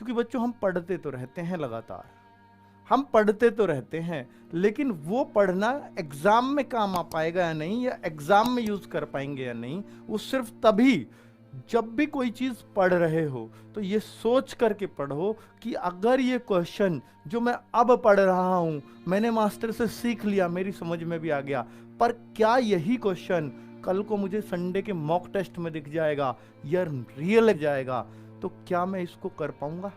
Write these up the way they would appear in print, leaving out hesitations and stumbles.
क्योंकि बच्चों हम पढ़ते तो रहते हैं लगातार, हम पढ़ते तो रहते हैं, लेकिन वो पढ़ना एग्जाम में काम आ पाएगा या नहीं, या एग्जाम में यूज कर पाएंगे या नहीं, वो सिर्फ तभी जब भी कोई चीज पढ़ रहे हो तो ये सोच करके पढ़ो कि अगर ये क्वेश्चन जो मैं अब पढ़ रहा हूं, मैंने मास्टर से सीख लिया, मेरी समझ में भी आ गया, पर क्या यही क्वेश्चन कल को मुझे संडे के मॉक टेस्ट में दिख जाएगा या रियल लग जाएगा, तो क्या मैं इसको कर पाऊंगा?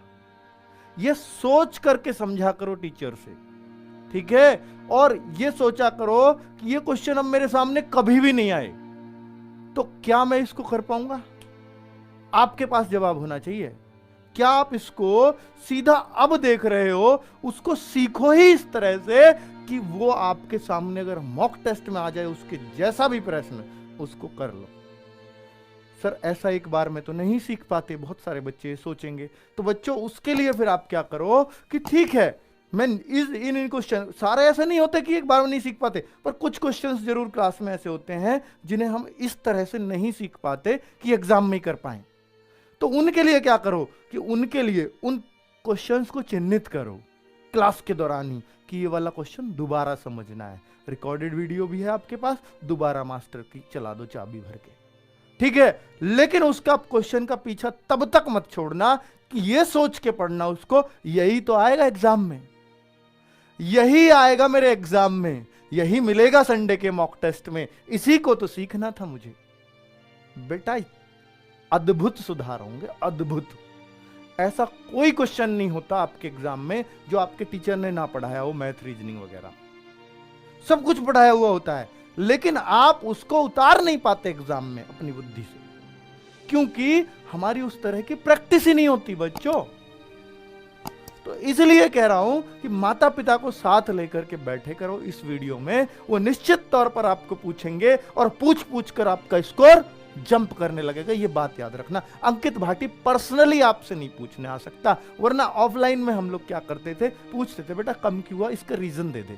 ये सोच करके समझा करो टीचर से, ठीक है? और ये सोचा करो कि ये क्वेश्चन अब मेरे सामने कभी भी नहीं आए, तो क्या मैं इसको कर पाऊंगा? आपके पास जवाब होना चाहिए। क्या आप इसको सीधा अब देख रहे हो, उसको सीखो ही इस तरह से कि वो आपके सामने अगर मॉक टेस्ट में आ जाए उसके जैसा भी प्रश्न, उसको कर लो। सर ऐसा एक बार में तो नहीं सीख पाते, बहुत सारे बच्चे सोचेंगे। तो बच्चों उसके लिए फिर आप क्या करो कि ठीक है, मैं इन क्वेश्चन सारे ऐसे नहीं होते कि एक बार में नहीं सीख पाते, पर कुछ क्वेश्चंस जरूर क्लास में ऐसे होते हैं जिन्हें हम इस तरह से नहीं सीख पाते कि एग्जाम में कर पाए। तो उनके लिए क्या करो कि उनके लिए उन क्वेश्चंस को चिन्हित करो क्लास के दौरान ही कि ये वाला क्वेश्चन दोबारा समझना है। रिकॉर्डेड वीडियो भी है आपके पास, दोबारा मास्टर की चला दो चाबी भर के, ठीक है? लेकिन उसका क्वेश्चन का पीछा तब तक मत छोड़ना कि ये सोच के पढ़ना उसको यही तो आएगा एग्जाम में, यही आएगा मेरे एग्जाम में, यही मिलेगा संडे के मॉक टेस्ट में, इसी को तो सीखना था मुझे। बेटा अद्भुत सुधार होंगे, अद्भुत। ऐसा कोई क्वेश्चन नहीं होता आपके एग्जाम में जो आपके टीचर ने ना पढ़ाया हो, मैथ रीजनिंग वगैरह सब कुछ पढ़ाया हुआ होता है, लेकिन आप उसको उतार नहीं पाते एग्जाम में अपनी बुद्धि से, क्योंकि हमारी उस तरह की प्रैक्टिस ही नहीं होती बच्चों। तो इसलिए कह रहा हूं कि माता पिता को साथ लेकर के बैठे करो इस वीडियो में, वो निश्चित तौर पर आपको पूछेंगे और पूछ पूछ कर आपका स्कोर जंप करने लगेगा। ये बात याद रखना। अंकित भाटी पर्सनली आपसे नहीं पूछने आ सकता, वरना ऑफलाइन में हम लोग क्या करते थे, पूछते थे बेटा कम क्यों हुआ, इसका रीजन दे दे।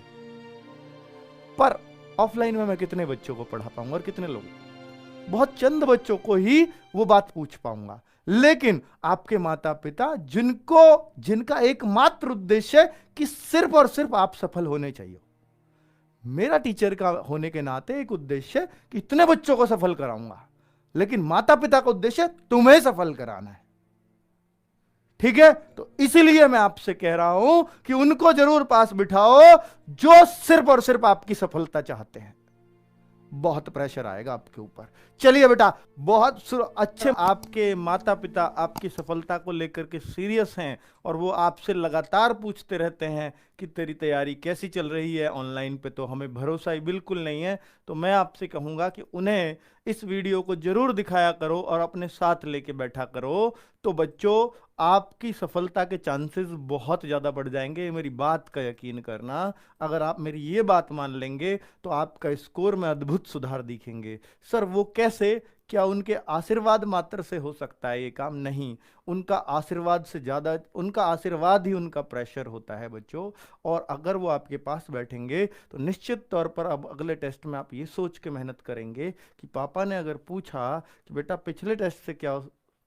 पर ऑफलाइन में मैं कितने बच्चों को पढ़ा पाऊंगा और कितने लोग, बहुत चंद बच्चों को ही वो बात पूछ पाऊंगा। लेकिन आपके माता पिता जिनका एकमात्र उद्देश्य कि सिर्फ और सिर्फ आप सफल होने चाहिए, मेरा टीचर का होने के नाते एक उद्देश्य कि इतने बच्चों को सफल कराऊंगा, लेकिन माता पिता का उद्देश्य तुम्हें सफल कराना है, ठीक है? तो इसीलिए मैं आपसे कह रहा हूं कि उनको जरूर पास बिठाओ जो सिर्फ और सिर्फ आपकी सफलता चाहते हैं। बहुत प्रेशर आएगा आपके ऊपर। चलिए बेटा, बहुत अच्छे आपके माता पिता आपकी सफलता को लेकर के सीरियस हैं और वो आपसे लगातार पूछते रहते हैं कि तेरी तैयारी कैसी चल रही है। ऑनलाइन पे तो हमें भरोसा ही बिल्कुल नहीं है, तो मैं आपसे कहूंगा कि उन्हें इस वीडियो को जरूर दिखाया करो और अपने साथ लेके बैठा करो। तो बच्चों आपकी सफलता के चांसेस बहुत ज़्यादा बढ़ जाएंगे, मेरी बात का यकीन करना। अगर आप मेरी ये बात मान लेंगे तो आपका स्कोर में अद्भुत सुधार दिखेंगे। सर वो कैसे? क्या उनके आशीर्वाद मात्र से हो सकता है ये काम? नहीं, उनका आशीर्वाद से ज़्यादा उनका आशीर्वाद ही उनका प्रेशर होता है बच्चों। और अगर वो आपके पास बैठेंगे तो निश्चित तौर पर अब अगले टेस्ट में आप ये सोच के मेहनत करेंगे कि पापा ने अगर पूछा कि बेटा पिछले टेस्ट से क्या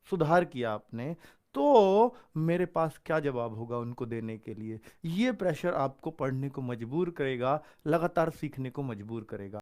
सुधार किया आपने, तो मेरे पास क्या जवाब होगा उनको देने के लिए। ये प्रेशर आपको पढ़ने को मजबूर करेगा, लगातार सीखने को मजबूर करेगा।